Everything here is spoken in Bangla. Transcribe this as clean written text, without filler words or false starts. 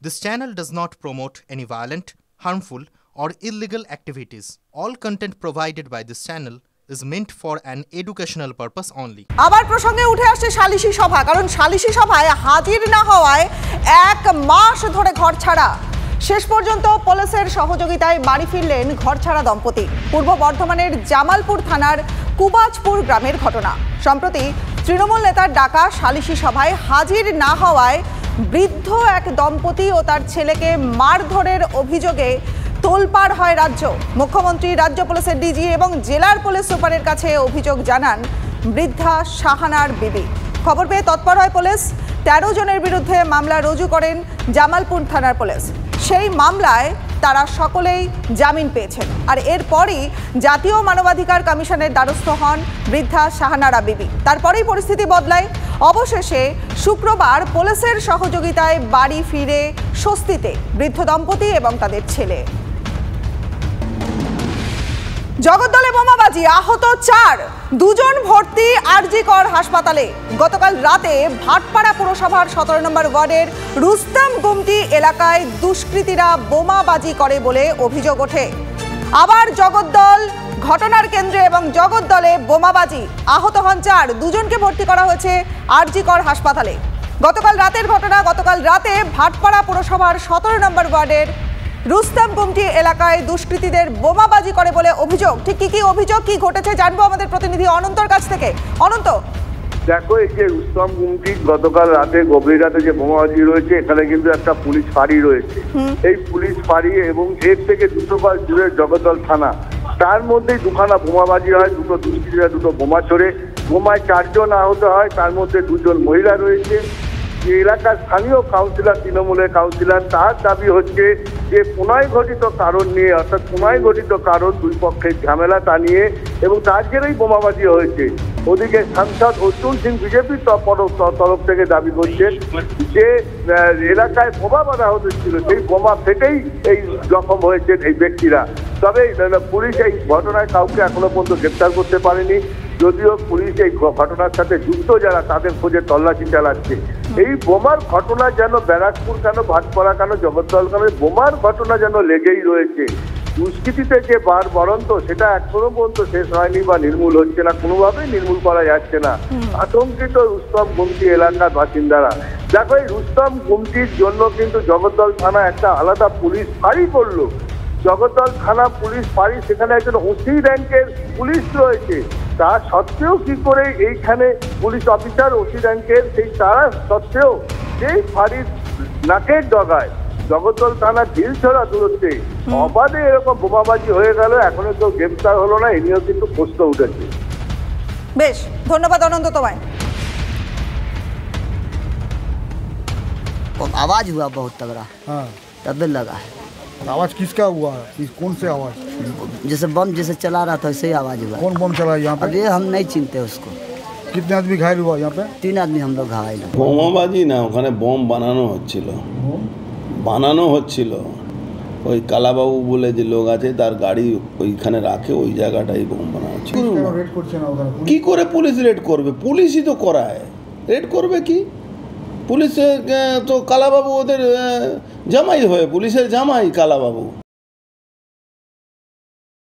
This channel does not promote any violent, harmful, or illegal activities. All content provided by this channel is meant for an educational purpose only. আবার প্রসঙ্গে উঠে আসছে সালিশি সভা, কারণ সালিশি সভায় হাজির না হওয়ায় 1 মাস ধরে ঘর ছাড়া। শেষ পর্যন্ত পুলিশের সহযোগিতায় বাড়ি ফিরলেন ঘরছাড়া দম্পতি। পূর্ব বর্ধমানের জামালপুর থানার কুবাজপুর গ্রামের ঘটনা। সম্প্রতি তৃণমূল নেতার ডাকা সালিশি সভায় হাজির না হওয়ায় বৃদ্ধ এক দম্পতি ও তার ছেলেকে মারধরের অভিযোগে তোলপাড় হয় রাজ্য। মুখ্যমন্ত্রী, রাজ্য পুলিশের ডিজি এবং জেলার পুলিশ সুপারের কাছে অভিযোগ জানান বৃদ্ধা শাহানার বিবি। খবর পেয়ে তৎপর হয় পুলিশ। 13 জনের বিরুদ্ধে মামলা রুজু করেন জামালপুর থানার পুলিশ। সেই মামলায় তারা সকলেই জামিন পেয়েছেন। আর এরপরই জাতীয় মানবাধিকার কমিশনের দ্বারস্থ হন বৃদ্ধা শাহানারা বিবি। তারপরেই পরিস্থিতি বদলায়। অবশেষে শুক্রবার পুলিশের সহযোগিতায় বাড়ি ফিরে স্বস্তিতে বৃদ্ধ দম্পতি এবং তাদের ছেলে। জগদ্দলে বোমাবাজি, আহত 4, 2 জন ভর্তি আরজিকর হাসপাতালে। গতকাল রাতে ভাটপাড়া পুরসভার 17 নম্বর ওয়ার্ডের রুস্তম গুমটি এলাকায় দুষ্কৃতীরা বোমাবাজি করে বলে অভিযোগ ওঠে। আবার জগদ্দল ঘটনার কেন্দ্রে এবং জগদ্দলে বোমাবাজি, আহত হন 4, 2 জনকে ভর্তি করা হয়েছে আরজিকর হাসপাতালে। গতকাল রাতের ঘটনা। গতকাল রাতে ভাটপাড়া পুরসভার 17 নম্বর ওয়ার্ডের রুস্তম গুমটি এলাকায় দুষ্কৃতীদের বোমাবাজি করে বলে অভিযোগ। ঠিক কি অভিযোগ, কি ঘটেছে জানবো আমাদের প্রতিনিধি অনন্তর কাছ থেকে। অনন্ত, দেখো, এই যে রুস্তম গুমটি গতকাল রাতে গভীর রাতে যে বোমাবাজি রয়েছে, এখানে কিন্তু একটা পুলিশ ফাঁড়ি রয়েছে। এই পুলিশ ফাঁড়ি এবং এর থেকে 200 গজ দূরে জগদ্দল থানা, তার মধ্যেই দুখানা বোমাবাজি হয়। দুটো দুষ্কৃতীরা দুটো বোমা ছোড়ে। বোমায় 4 জন আহত হয়, তার মধ্যে 2 জন মহিলা রয়েছে। এলাকার স্থানীয় কাউন্সিলর, তৃণমূলের কাউন্সিলর, তার দাবি হচ্ছে যে পুনয় ঘটিত কারণ নিয়ে, অর্থাৎ পুনয় ঘটিত কারণ, দুই পক্ষের ঝামেলা তা নিয়ে, এবং তার জেরেই বোমাবাজি হয়েছে। ওদিকে সাংসদ অর্জুন সিং বিজেপির তরফ থেকে দাবি করছেন যে এলাকায় বোমা বাঁধা হচ্ছিল, সেই বোমা ফেটেই এই জখম হয়েছে এই ব্যক্তিরা। তবে পুলিশ এই ঘটনায় কাউকে এখনো পর্যন্ত গ্রেপ্তার করতে পারেনি, যদিও পুলিশ এই ঘটনার সাথে যুক্ত যারা তাদের খোঁজে তল্লাশি চালাচ্ছে। এই বোমার ঘটনা যেন ব্যারাকপুর কেন, ভাটপাড়া কেন, জগদ্দল কেন, বোমার ঘটনা যেন লেগেই রয়েছে। দুষ্কৃতিতে যে বরন্ত, সেটা এখনো পর্যন্ত শেষ হয়নি বা নির্মূল হচ্ছে না, কোনোভাবেই নির্মূল করা যাচ্ছে না। আতঙ্কিত রুস্তম গুমটি এলাকার বাসিন্দারা। দেখো, এই রুস্তম গুমটির জন্য কিন্তু জগদ্দল থানা একটা আলাদা পুলিশ ফাঁড়ি করলো। জগদ্দল থানা পুলিশ ফাঁড়ি, সেখানে একজন ওসি র্যাঙ্কের পুলিশ রয়েছে। তা সত্ত্বেও কি করে এইখানে পুলিশ অফিসার ওসি র্যাঙ্কের, সেই তারা সত্ত্বেও সেই ফাঁড়ির নাকের ডগায় জগদ্দল থানা ঢিলছড়া দূরত্বে অবাধে এরকম বোমাবাজি হয়ে গেল, এখনো কেউ গ্রেপ্তার হলো না। এ নিয়েও কিন্তু প্রশ্ন উঠেছে। বেশ, ধন্যবাদ অনন্ত তোমায়। आवाज हुआ बहुत तगड़ा। हाँ, तब लगा है। आवाज किसका हुआ? कौन से आवाज? जैसे बम जैसे चला रहा था वैसे ही आवाज हुआ। कौन बम चला यहाँ पे? अब ये हम नहीं चिनते उसको। कितने आदमी घायल हुआ यहाँ पे? 3 आदमी हम लोग घायल। বোমাবাজি না, ওখানে বোম বানানো হচ্ছিল। ওই কালাবাবু বলে যে লোক আছে, তার গাড়ি ওইখানে রাখে, ওই জায়গাটাই বোম বানানো হচ্ছে। কি করে পুলিশ রেড করবে? পুলিশই তো করায়, রেড করবে কি? পুলিশের তো কালাবাবু ওদের জামাই হয়ে, পুলিশের জামাই কালাবাবু।